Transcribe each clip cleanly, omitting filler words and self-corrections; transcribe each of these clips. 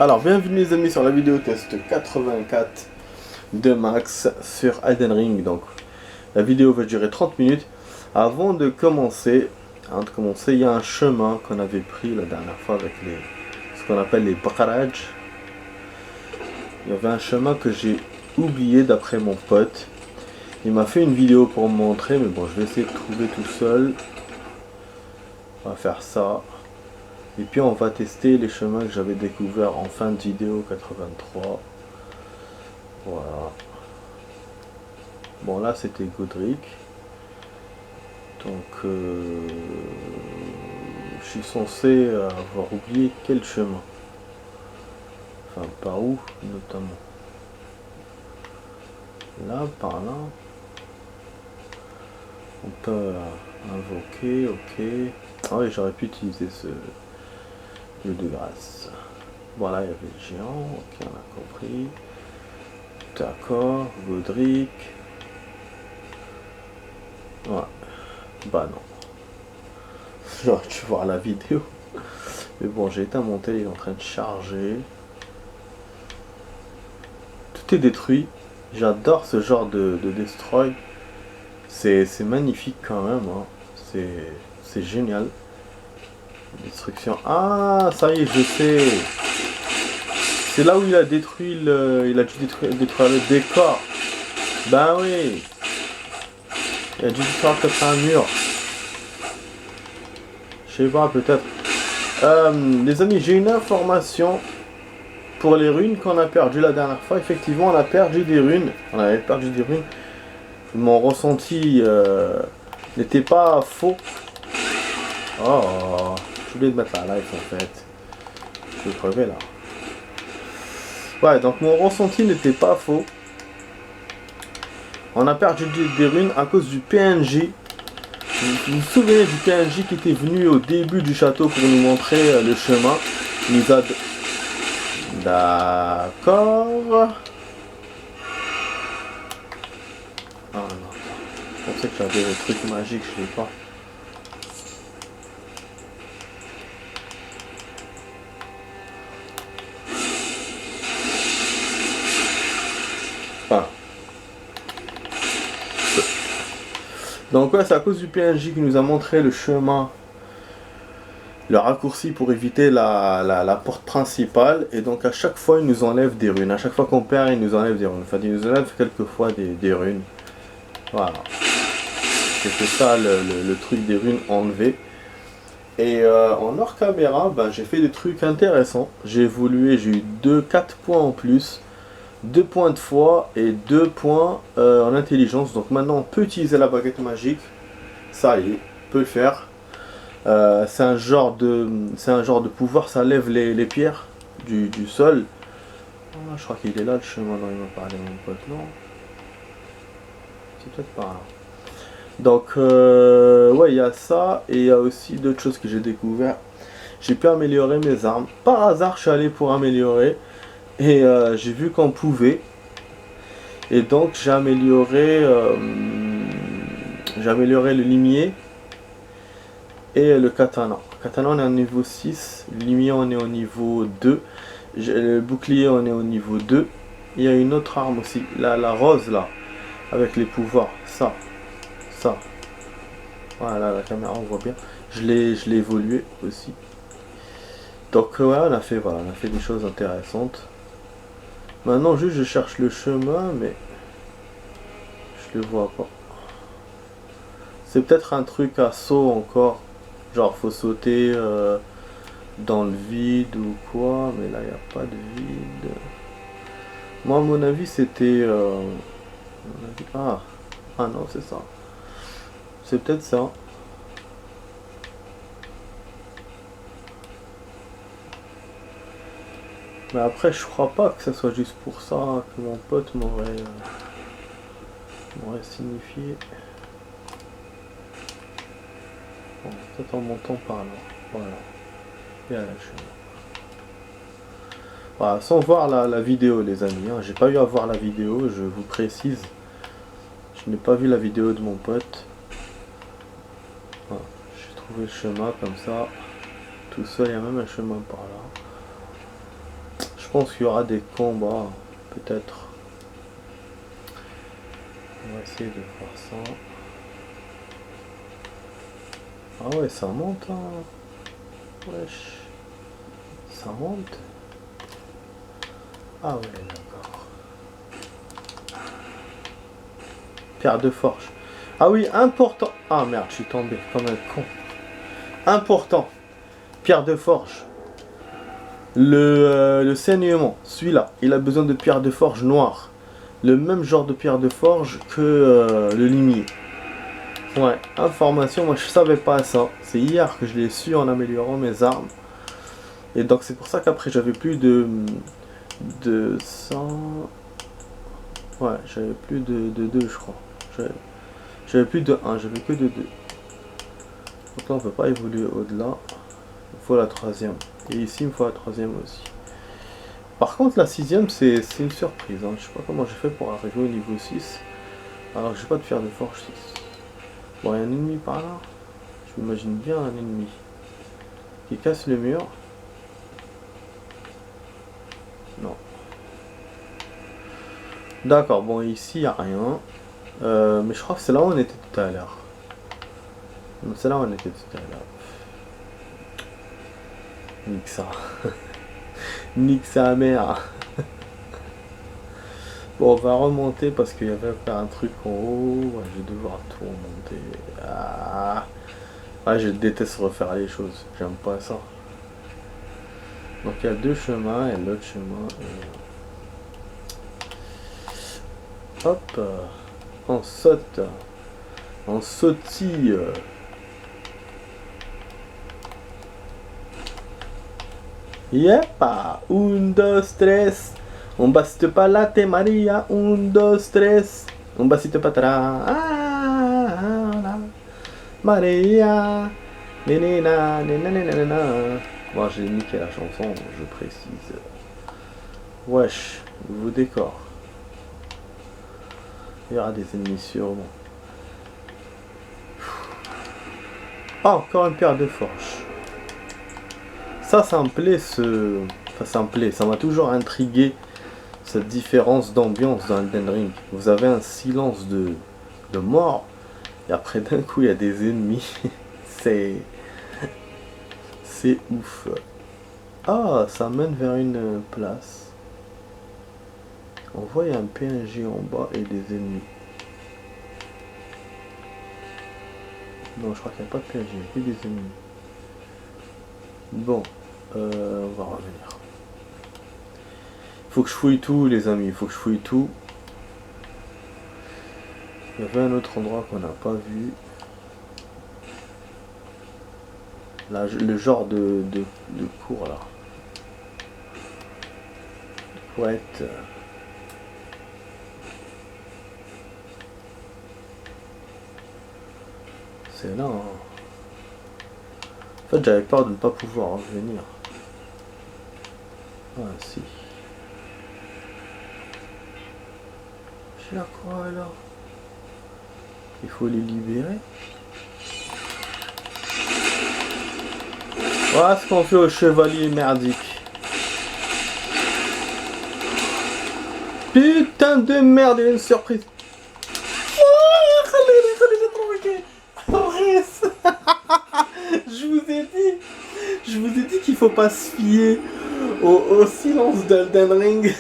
Alors, bienvenue les amis sur la vidéo test 84 de Max sur Elden Ring. Donc, la vidéo va durer 30 minutes. Avant de commencer, il y a un chemin qu'on avait pris la dernière fois avec ce qu'on appelle les barrages. Il y avait un chemin que j'ai oublié d'après mon pote. Il m'a fait une vidéo pour me montrer, mais bon, je vais essayer de trouver tout seul. On va faire ça. Et puis on va tester les chemins que j'avais découverts en fin de vidéo 83. Voilà. Bon là c'était Godric. Donc je suis censé avoir oublié quel chemin. Enfin par où notamment. Là, par là. On peut invoquer, ok. Ah oui, j'aurais pu utiliser ce lieu de grâce. Voilà, il y avait le géant, ok, on a compris. D'accord, Godric. Ouais, bah non. J'aurais dû voir la vidéo. Mais bon, j'ai éteint mon télé, il est en train de charger. Tout est détruit. J'adore ce genre de destroy. C'est magnifique quand même. Hein. C'est génial. Destruction. Ah, ça y est, je sais. C'est là où il a détruit il a dû détruire le décor. Ben oui. Il a dû détruire peut-être un mur. Je sais pas, peut-être. Les amis, j'ai une information pour les runes qu'on a perdues la dernière fois. Effectivement, on a perdu des runes. On avait perdu des runes. Mon ressenti n'était pas faux. Oh, j'ai oublié de mettre la life en fait. Je vais crever là. Ouais, donc mon ressenti n'était pas faux. On a perdu des runes à cause du PNJ. Vous vous souvenez du PNJ qui était venu au début du château pour nous montrer le chemin. Il nous a... D'accord. Ah non. Je pensais que j'avais le truc magique, je l'ai pas. Enfin. Donc ouais, c'est à cause du PNJ qui nous a montré le chemin, le raccourci pour éviter la porte principale. Et donc à chaque fois il nous enlève des runes. À chaque fois qu'on perd, il nous enlève des runes. Enfin, il nous enlève quelquefois des runes. Voilà. C'était ça le truc des runes enlevées. Et en hors caméra, ben, j'ai fait des trucs intéressants. J'ai évolué, j'ai eu 4 points en plus. 2 points de foi et 2 points en intelligence. Donc maintenant on peut utiliser la baguette magique. Ça y est, on peut le faire. C'est un genre de pouvoir, ça lève les pierres du sol. Ah, je crois qu'il est là le chemin dont il m'a parlé mon pote, non? C'est peut-être par là. Donc ouais, il y a ça et il y a aussi d'autres choses que j'ai découvert. J'ai pu améliorer mes armes. Par hasard, je suis allé pour améliorer et j'ai vu qu'on pouvait. Et donc j'ai amélioré le limier et le katana. Katana on est au niveau 6, le limier on est au niveau 2, le bouclier on est au niveau 2. Il y a une autre arme aussi, la rose là, avec les pouvoirs, ça. Voilà, la caméra on voit bien. Je l'ai évolué aussi. Donc ouais, on a fait des choses intéressantes. Maintenant juste je cherche le chemin mais je le vois pas. C'est peut-être un truc à saut encore. Genre faut sauter dans le vide ou quoi. Mais là il n'y a pas de vide. Moi à mon avis c'était... Ah non c'est ça. C'est peut-être ça. Mais après je crois pas que ça soit juste pour ça que mon pote m'aurait signifié. Bon, peut-être en montant par là. Voilà. Et à la chaîne. Voilà, sans voir la vidéo les amis. Hein. J'ai pas eu à voir la vidéo, je vous précise. Je n'ai pas vu la vidéo de mon pote. Voilà. J'ai trouvé le chemin comme ça. Tout seul, il y a même un chemin par là. pense qu'il y aura des combats, peut-être. On va essayer de faire ça. Ah ouais, ça monte, hein. Wesh. Ça monte. Ah ouais, d'accord. Pierre de forge. Ah oui, important. Ah merde, je suis tombé comme un con. Important. Pierre de forge. Le saignement, celui-là, il a besoin de pierre de forge noire. Le même genre de pierre de forge que le limier. Ouais, information, moi je savais pas ça. C'est hier que je l'ai su en améliorant mes armes. Et donc c'est pour ça qu'après j'avais plus de 100... Ouais, j'avais plus de 2 je crois. J'avais plus de 1, j'avais que de 2. Donc là on peut pas évoluer au-delà. Il faut la 3ème. Et ici il me faut la 3ème aussi. Par contre la 6ème c'est une surprise. Hein. Je sais pas comment j'ai fait pour arriver au niveau 6. Alors j'ai pas de fer de forge 6. Bon, il y a un ennemi par là. Je m'imagine bien un ennemi qui casse le mur. Non. D'accord, bon ici il n'y a rien. Mais je crois que c'est là où on était tout à l'heure. C'est là où on était tout à l'heure. Nique ça. Nique sa mère. Bon, on va remonter parce qu'il y avait un truc en haut. Ouais, je vais devoir tout remonter. Ah. Ah, je déteste refaire les choses. J'aime pas ça. Donc il y a 2 chemins et l'autre chemin. Et... hop. On saute. On sautille. Yepa. 1, 2, 3. Un basito palate Maria. 1, 2, 3. Un basito para atrás. Ah, Maria. Nenena, nenena. Bon, j'ai niqué la chanson, je précise. Wesh, nouveau décor. Il y aura des ennemis sûrement. Ah, encore une pierre de forge. Ça me plaît ce... Enfin, ça me plaît, ça m'a toujours intrigué. Cette différence d'ambiance dans Elden Ring. Vous avez un silence de mort. Et après d'un coup il y a des ennemis. C'est ouf. Ah, ça mène vers une place. On voit il y a un PNJ en bas et des ennemis. Non, je crois qu'il n'y a pas de PNJ, il y a que des ennemis. Bon, on va revenir. Faut que je fouille tout les amis, il faut que je fouille tout. Il y avait un autre endroit qu'on n'a pas vu. Là, le genre de cours là. Couette. C'est là. Hein. En fait, j'avais peur de ne pas pouvoir revenir. Ah, si. J'ai la croix là. Il faut les libérer. Voilà ce qu'on fait au chevalier merdique. Putain de merde, il y a une surprise. Je vous ai dit qu'il faut pas se fier au silence d'Elden Ring.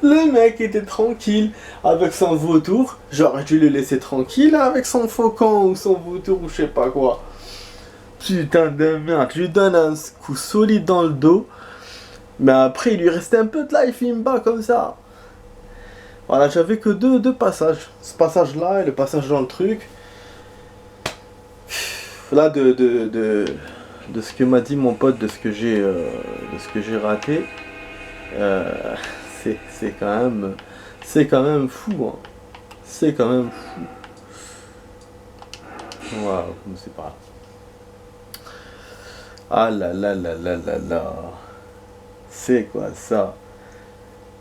Le mec était tranquille avec son vautour. J'aurais dû le laisser tranquille avec son faucon ou son vautour ou je sais pas quoi. Putain de merde, je lui donne un coup solide dans le dos. Mais après il lui restait un peu de life, il me bat comme ça. Voilà, j'avais que deux passages. Ce passage là et le passage dans le truc. Là de ce que m'a dit mon pote, de ce que j'ai raté. C'est quand même fou. Hein. C'est quand même fou. Waouh, je sais pas. Ah là là là là là là. C'est quoi ça?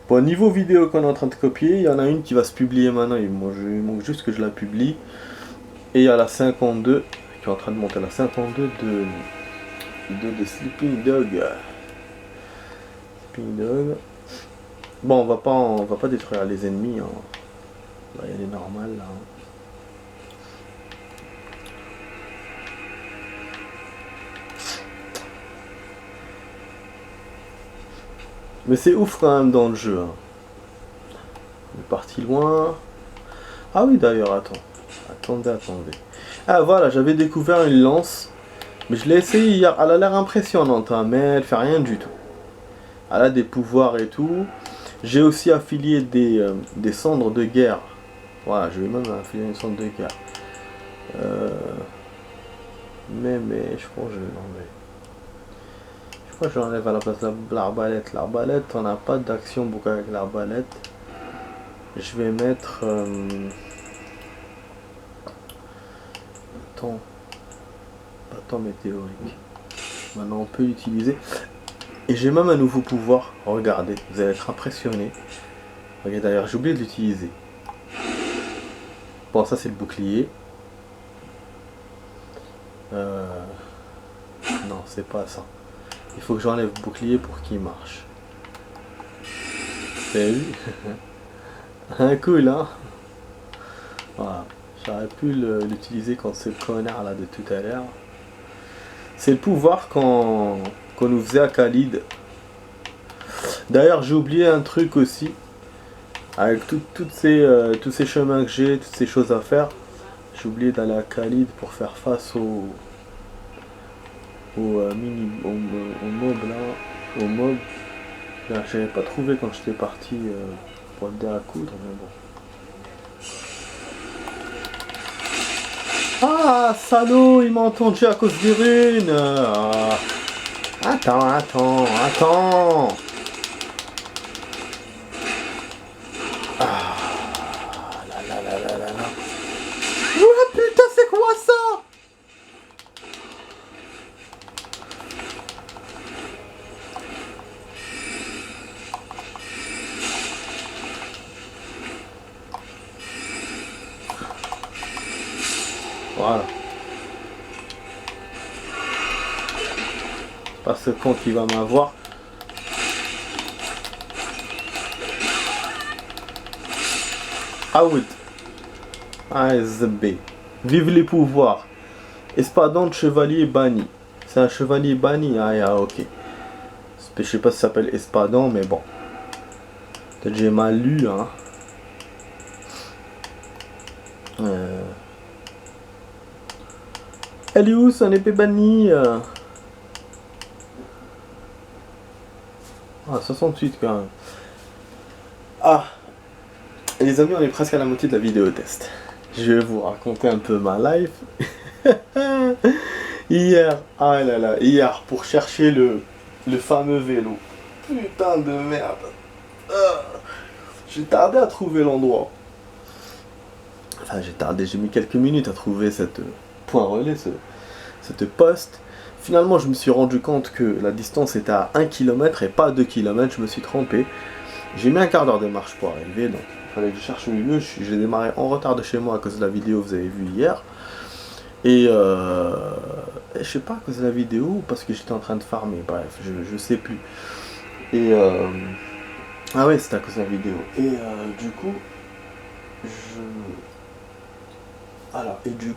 Bon, niveau vidéo qu'on est en train de copier, il y en a une qui va se publier maintenant. Il manque juste que je la publie. Et il y a la 52 qui est en train de monter. La 52 de Sleeping Dog. Ping dog. Bon, on va pas détruire les ennemis. Hein. On va y aller normal là. Mais c'est ouf quand même dans le jeu. Hein. On est parti loin. Ah oui d'ailleurs, attends. Attendez. Ah voilà, j'avais découvert une lance. Mais je l'ai essayé hier. Elle a l'air impressionnante, hein, mais elle fait rien du tout. Elle a des pouvoirs et tout. J'ai aussi affilié des cendres de guerre. Voilà, je vais même affilier une cendre de guerre. Mais je crois que je vais l'enlever. Je crois que je l'enlève à la place de l'arbalète. L'arbalète, on n'a pas d'action beaucoup avec l'arbalète. Je vais mettre... Bâton météorique. Maintenant on peut l'utiliser. Et j'ai même un nouveau pouvoir. Regardez, vous allez être impressionné. Regardez d'ailleurs, j'ai oublié de l'utiliser. Bon, ça c'est le bouclier. Non, c'est pas ça. Il faut que j'enlève le bouclier pour qu'il marche. Vous avez vu? Un cool, hein? Voilà. J'aurais pu l'utiliser contre ce connard là de tout à l'heure. C'est le pouvoir qu'on nous faisait à Khalid. D'ailleurs, j'ai oublié un truc aussi. Avec tous ces chemins que j'ai, toutes ces choses à faire. J'ai oublié d'aller à Khalid pour faire face au mob là. Au mob. J'avais pas trouvé quand j'étais parti pour le dé à coudre, mais bon. Ah, salaud, il m'a entendu à cause des runes. Attends. Ah, là. Ouais, putain, c'est quoi ça? Voilà. Pas ce con qui va m'avoir. Out. ASB. Vive les pouvoirs. Espadon de chevalier banni. C'est un chevalier banni. Ah, ok. Je sais pas si ça s'appelle Espadon, mais bon. Peut-être j'ai mal lu, hein. Elle est où son épée bannie? Ah, 68 quand même. Ah, les amis, on est presque à la moitié de la vidéo test. Je vais vous raconter un peu ma life. Hier, ah là là, hier, pour chercher le fameux vélo. Putain de merde. J'ai tardé à trouver l'endroit. Enfin, j'ai mis quelques minutes à trouver cette point relais, cette poste. Finalement, je me suis rendu compte que la distance était à 1 km et pas 2 km, je me suis trompé. J'ai mis un quart d'heure de marche pour arriver, donc il fallait que je cherche au milieu. J'ai démarré en retard de chez moi à cause de la vidéo que vous avez vue hier. Et je sais pas à cause de la vidéo ou parce que j'étais en train de farmer, bref, je sais plus. Et ah ouais, c'était à cause de la vidéo. Et du coup, alors, et du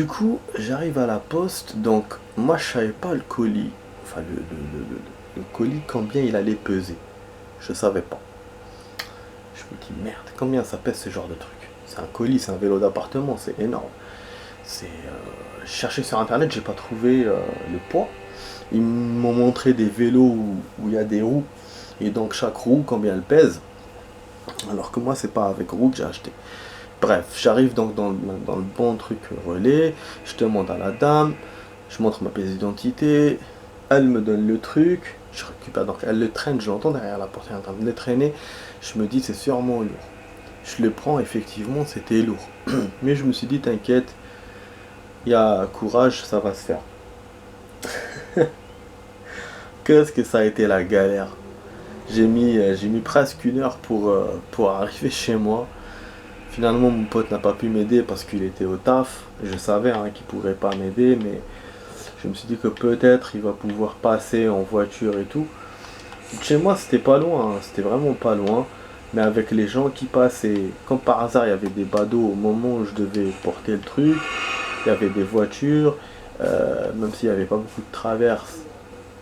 coup, j'arrive à la poste, donc moi je savais pas le colis, enfin le colis combien il allait peser, je savais pas. Je me dis merde, combien ça pèse ce genre de truc? C'est un colis, c'est un vélo d'appartement, c'est énorme. Je cherchais sur internet, j'ai pas trouvé le poids. Ils m'ont montré des vélos où il y a des roues, et donc chaque roue combien elle pèse, alors que moi c'est pas avec roue que j'ai acheté. Bref, j'arrive donc dans le bon truc relais, je demande à la dame, je montre ma pièce d'identité, elle me donne le truc, je récupère, donc elle le traîne, je l'entends derrière la porte, elle est en train de le traîner, je me dis c'est sûrement lourd. Je le prends, effectivement c'était lourd, mais je me suis dit t'inquiète, il y a courage, ça va se faire. Qu'est-ce que ça a été la galère. J'ai mis presque 1 heure pour arriver chez moi. Finalement, mon pote n'a pas pu m'aider parce qu'il était au taf. Je savais qu'il pourrait pas m'aider, mais Je me suis dit que peut-être il va pouvoir passer en voiture et tout. Chez moi, c'était pas loin, hein, c'était vraiment pas loin. Mais avec les gens qui passaient, comme par hasard, il y avait des badauds au moment où je devais porter le truc. Il y avait des voitures, même s'il n'y avait pas beaucoup de traverses.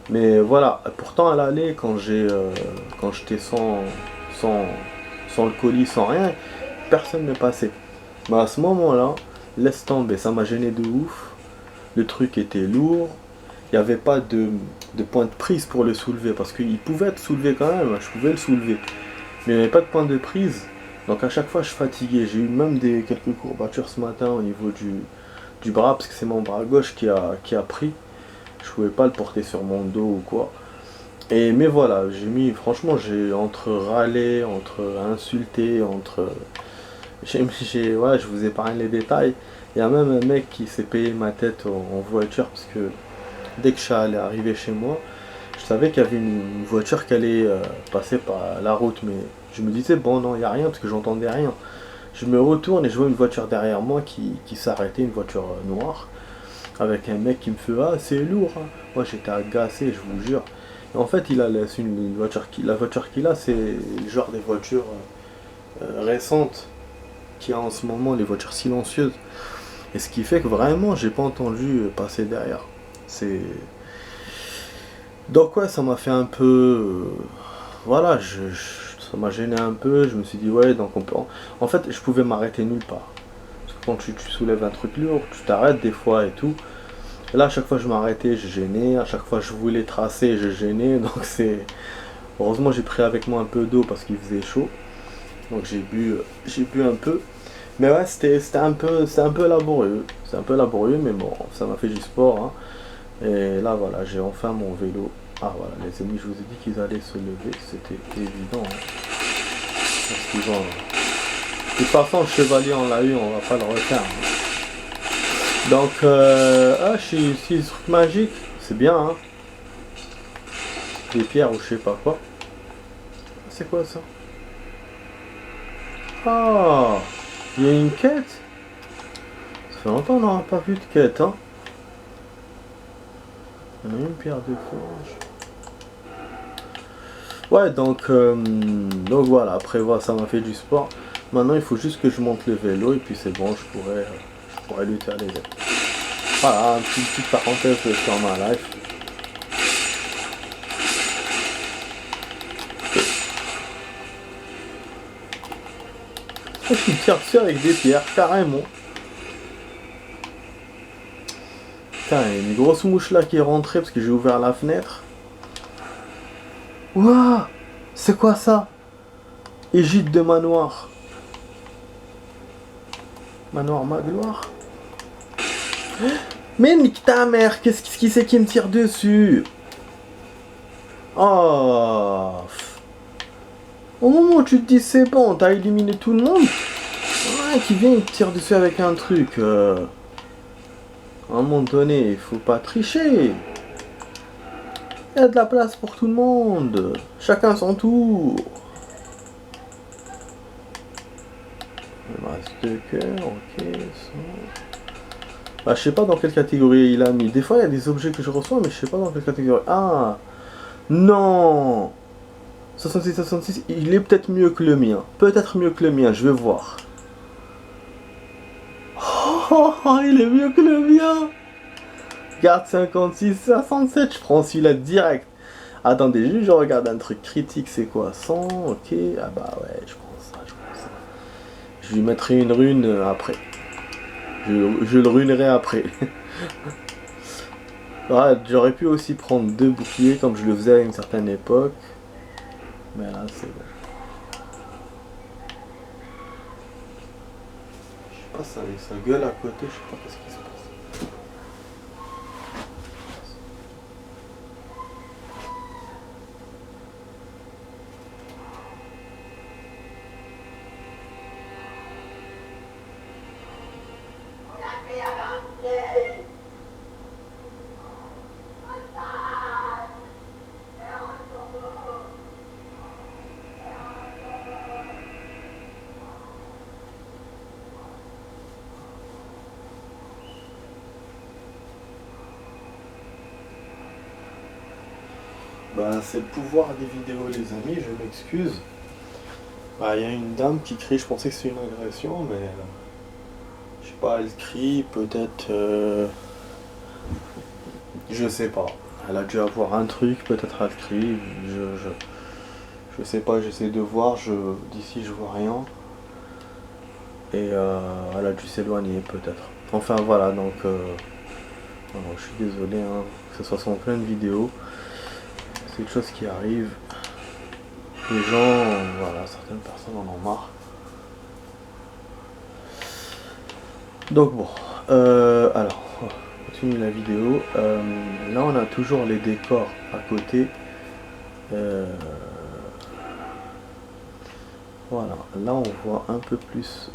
Mais voilà, pourtant à l'aller, quand j'étais sans, sans le colis, sans rien, personne ne passait. Mais à ce moment-là, laisse tomber, ça m'a gêné de ouf. Le truc était lourd. Il n'y avait pas de point de prise pour le soulever, parce qu'il pouvait être soulevé quand même, je pouvais le soulever. Mais il n'y avait pas de point de prise. Donc à chaque fois je fatiguais. J'ai eu même quelques courbatures ce matin au niveau du bras, parce que c'est mon bras gauche qui a pris. Je pouvais pas le porter sur mon dos ou quoi. Mais voilà, franchement, j'ai entre râler, entre insulter, ouais, je vous épargne les détails. Il y a même un mec qui s'est payé ma tête en voiture, parce que dès que je suis arrivé chez moi, je savais qu'il y avait une voiture qui allait passer par la route, mais je me disais, bon, non, il n'y a rien, parce que j'entendais rien. Je me retourne et je vois une voiture derrière moi qui s'arrêtait, une voiture noire, avec un mec qui me fait, ah, c'est lourd, hein. Moi, j'étais agacé, je vous jure. Et en fait, il a laissé une voiture, la voiture qu'il a, c'est le genre des voitures récentes qu'il y a en ce moment, les voitures silencieuses. Et ce qui fait que vraiment, j'ai pas entendu passer derrière. C'est Donc ouais, ça m'a fait un peu... voilà, ça m'a gêné un peu. Je me suis dit, ouais, donc on peut... En fait, je pouvais m'arrêter nulle part. Parce que quand tu soulèves un truc lourd, tu t'arrêtes des fois et tout. Et là, à chaque fois je m'arrêtais, je gênais. À chaque fois je voulais tracer, je gênais. Donc c'est... Heureusement, j'ai pris avec moi un peu d'eau parce qu'il faisait chaud. Donc j'ai bu un peu. Mais ouais, c'était un peu laborieux. C'est un peu laborieux, mais bon, ça m'a fait du sport, hein. Et là, voilà, j'ai enfin mon vélo. Ah voilà, les amis, je vous ai dit qu'ils allaient se lever, c'était évident, hein. Parce qu'ils vont... De toute façon, le chevalier, on l'a eu, on va pas le refaire, hein. Donc, je suis ici, ce truc magique, c'est bien, hein. Des pierres ou je sais pas quoi. C'est quoi ça? Ah, il y a une quête. Ça fait longtemps qu'on n'aura pas vu de quête, hein. On a une pierre de forge. Ouais, donc voilà, après voilà, ça m'a fait du sport. Maintenant, il faut juste que je monte le vélo et puis c'est bon, je pourrais lui faire les ailes. Voilà, une petite parenthèse sur ma life. Je me tire dessus avec des pierres, carrément. Putain, il y a une grosse mouche là qui est rentrée parce que j'ai ouvert la fenêtre. Ouah, c'est quoi ça? Égide de manoir. Manoir Magloire. Mais nique ta mère, qu'est-ce qui c'est qui me tire dessus? Oh. Au moment où tu te dis c'est bon, t'as éliminé tout le monde, ouais, qui vient et te tire dessus avec un truc. À un moment donné, il faut pas tricher. Il y a de la place pour tout le monde. Chacun son tour. Il me reste 2 cœurs, ok. Bah, je sais pas dans quelle catégorie il a mis. Des fois, il y a des objets que je reçois, mais je sais pas dans quelle catégorie. Ah, non. 66, il est peut-être mieux que le mien. Peut-être mieux que le mien, je vais voir. Oh, il est mieux que le mien. Garde 56, 67, je prends celui-là direct. Attendez, juste je regarde un truc critique, c'est quoi? 100, ok. Ah bah ouais, je prends ça. Je lui mettrai une rune après. Je le ruinerai après. Ouais, j'aurais pu aussi prendre 2 boucliers comme je le faisais à une certaine époque. Mais là, c'est bon. Je sais pas, ça gueule à côté, je sais pas ce qui se passe. Bah, c'est le pouvoir des vidéos, les amis, je m'excuse. Bah, il y a une dame qui crie, je pensais que c'était une agression, mais je sais pas, elle crie, peut-être, je sais pas. Elle a dû avoir un truc, peut-être elle crie, je sais pas, j'essaie de voir, d'ici je vois rien. Et elle a dû s'éloigner, peut-être. Enfin voilà, donc, alors, je suis désolé, hein, que ce soit en pleine vidéo. C'est quelque chose qui arrive. Les gens, voilà, certaines personnes en ont marre. Donc bon, alors, on va continuer la vidéo. Là, on a toujours les décors à côté. Voilà, là, on voit un peu plus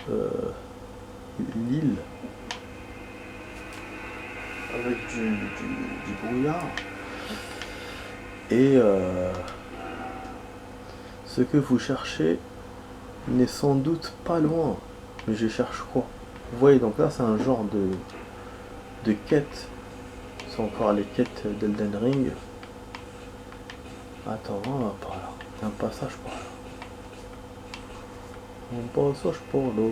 l'île avec du brouillard. Et ce que vous cherchez n'est sans doute pas loin. Mais je cherche quoi? Vous voyez, donc là, c'est un genre de quête. C'est encore les quêtes d'Elden Ring. Attends, on va par là. Il y a un passage par là. Un passage par là.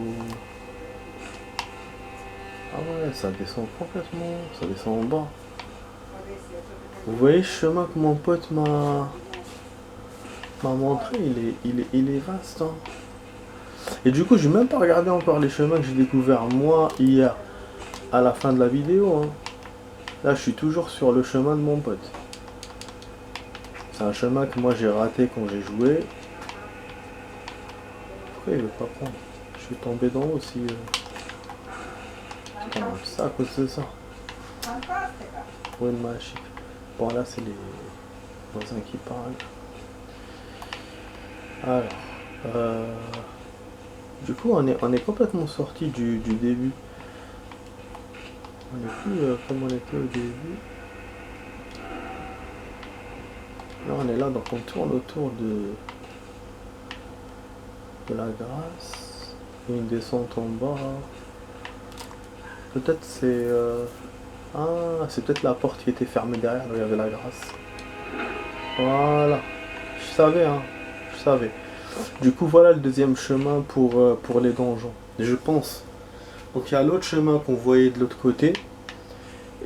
Ah ouais, ça descend complètement. Ça descend en bas. Vous voyez le chemin que mon pote m'a montré, il est vaste. Hein. Et du coup, j'ai même pas regardé encore les chemins que j'ai découverts moi hier à la fin de la vidéo. Hein. Là, je suis toujours sur le chemin de mon pote. C'est un chemin que moi j'ai raté quand j'ai joué. Pourquoi il veut pas prendre? Je suis tombé d'en haut aussi. Ça à cause de ça. Ruine magique. Bon là c'est les voisins qui parlent. Alors. Du coup on est complètement sorti du début. On n'est plus comme on était au début. Là on est là, donc on tourne autour de la grâce. Il y a une descente en bas. Peut-être c'est... Ah, c'est peut-être la porte qui était fermée derrière, où il y avait la grâce. Voilà. Je savais, hein. Je savais. Du coup, voilà le deuxième chemin pour les donjons. Je pense. Donc il y a l'autre chemin qu'on voyait de l'autre côté.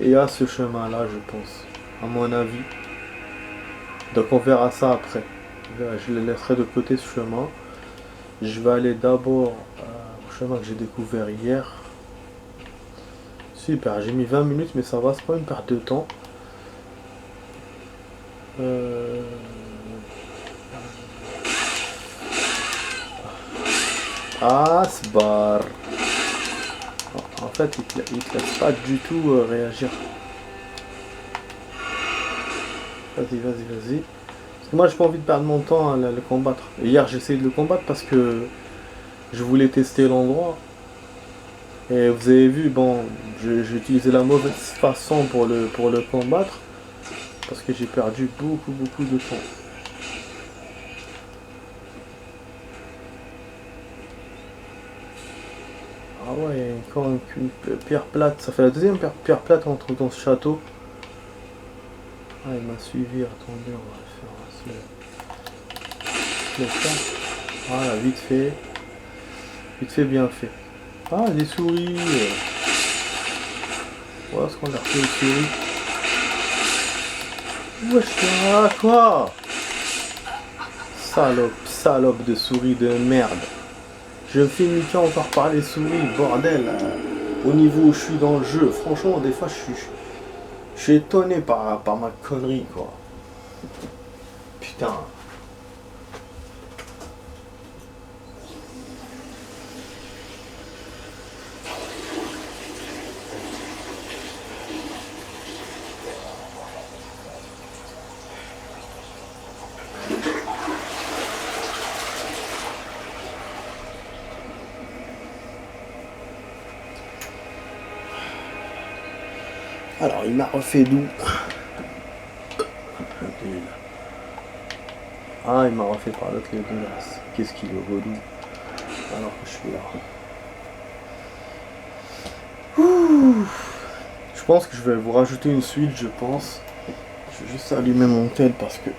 Et il y a ce chemin-là, je pense. À mon avis. Donc on verra ça après. Je le laisserai de côté ce chemin. Je vais aller d'abord au chemin que j'ai découvert hier. Super, j'ai mis 20 minutes, mais ça va, c'est pas une perte de temps. Asbar. En fait, il te laisse pas du tout réagir. Vas-y. Parce que moi, j'ai pas envie de perdre mon temps à le combattre. Et hier, j'ai essayé de le combattre parce que je voulais tester l'endroit. Et vous avez vu, bon, j'ai utilisé la mauvaise façon pour le combattre. Parce que j'ai perdu beaucoup de temps. Ah ouais, il y a encore une pierre plate. Ça fait la deuxième pierre plate entre dans ce château. Ah, il m'a suivi. Attendez, on va faire ça. Voilà, vite fait. Vite fait, bien fait. Ah, des souris. Voilà ce qu'on a fait aux souris. Wesh, quoi? Salope de souris de merde. Je me fais niquer encore par les souris, bordel. Au niveau où je suis dans le jeu, franchement, des fois, je suis étonné par ma connerie, quoi. Putain. Alors, il m'a refait d'où? Ah, il m'a refait par l'autre les glace. Qu'est-ce qu'il est relou. Alors que je suis là. Ouh. Je pense que je vais vous rajouter une suite, je pense. Je vais juste allumer mon tel parce que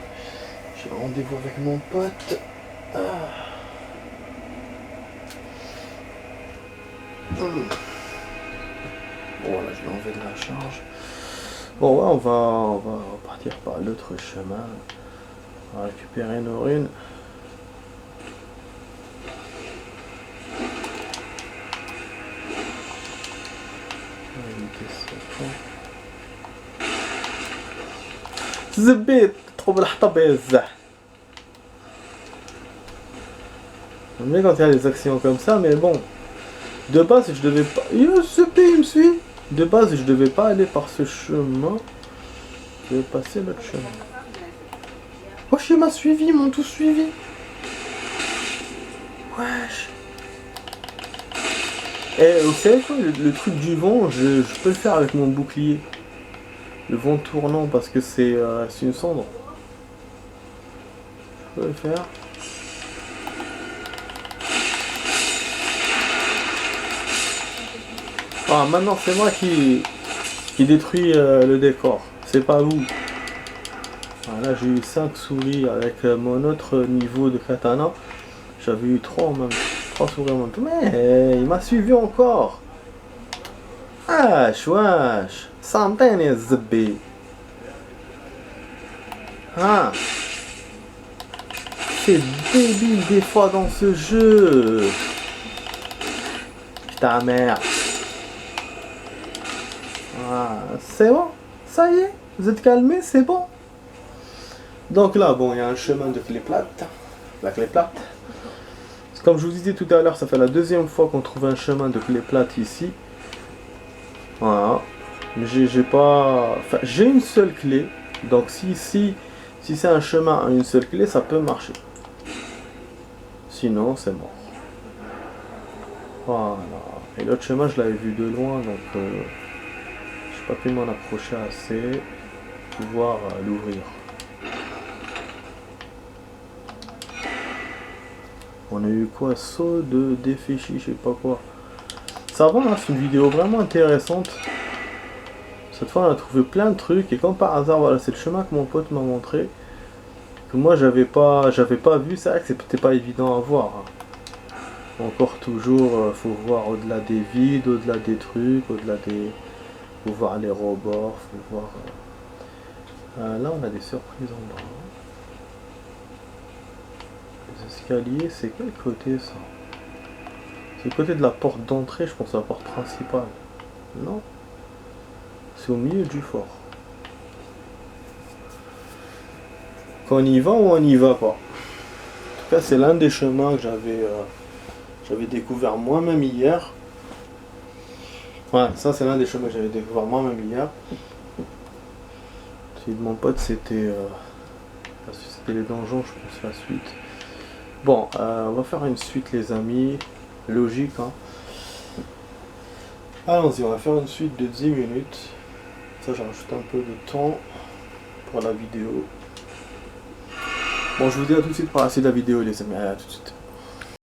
j'ai rendez-vous avec mon pote. Ah. Voilà, je vais enlever de la charge. Bon, ouais, on va partir par l'autre chemin. On va récupérer nos runes. زبيت تخرب الحطب يا الزح. J'aime bien quand il y a des accidents comme ça, mais bon. De base, je devais pas. Yo, ce pays il me suit. De base, je devais pas aller par ce chemin. Je vais passer l'autre chemin. Wesh, il m'a suivi, ils m'ont tous suivi. Wesh. Eh, vous savez quoi, le truc du vent, je peux le faire avec mon bouclier. Le vent tournant parce que c'est une cendre. Je peux le faire. Ah, maintenant c'est moi qui détruit le décor. C'est pas vous. Ah, là j'ai eu 5 souris avec mon autre niveau de katana. J'avais eu 3 en même temps. 3 souris en même temps. Mais il m'a suivi encore. Wesh, wesh. Centaines et zbé. Ah. C'est débile des fois dans ce jeu. Putain merde. Ah, c'est bon. Ça y est. Vous êtes calmés, c'est bon. Donc là, bon, il y a un chemin de clé plate. La clé plate. Comme je vous disais tout à l'heure, ça fait la deuxième fois qu'on trouve un chemin de clé plate ici. Voilà. Mais j'ai pas... Enfin, j'ai une seule clé. Donc si c'est un chemin à une seule clé, ça peut marcher. Sinon, c'est mort. Voilà. Et l'autre chemin, je l'avais vu de loin, donc j'ai pas pu m'en approcher assez pour pouvoir l'ouvrir. On a eu quoi? Saut de défichi, je sais pas quoi. Ça va, hein, c'est une vidéo vraiment intéressante. Cette fois, on a trouvé plein de trucs. Et comme par hasard, voilà, c'est le chemin que mon pote m'a montré. Que moi, j'avais pas vu. C'est vrai que c'était pas évident à voir. Hein. Encore toujours, faut voir au-delà des vides, au-delà des trucs, au-delà des... Faut voir les rebords, faut voir... là, on a des surprises en bas. Les escaliers, c'est quel côté ça? C'est le côté de la porte d'entrée, je pense, la porte principale. Non? C'est au milieu du fort. Qu'on y va ou on n'y va pas? En tout cas, c'est l'un des chemins que j'avais découvert moi-même hier. Ouais, ça c'est l'un des chemins que j'avais découvert moi-même hier. Celui de mon pote, c'était les donjons, je pense, la suite. Bon, on va faire une suite, les amis. Logique, hein. Allons-y, on va faire une suite de 10 minutes. Ça, j'ai rajouté un peu de temps pour la vidéo. Bon, je vous dis à tout de suite pour la suite de la vidéo, les amis. À tout de suite.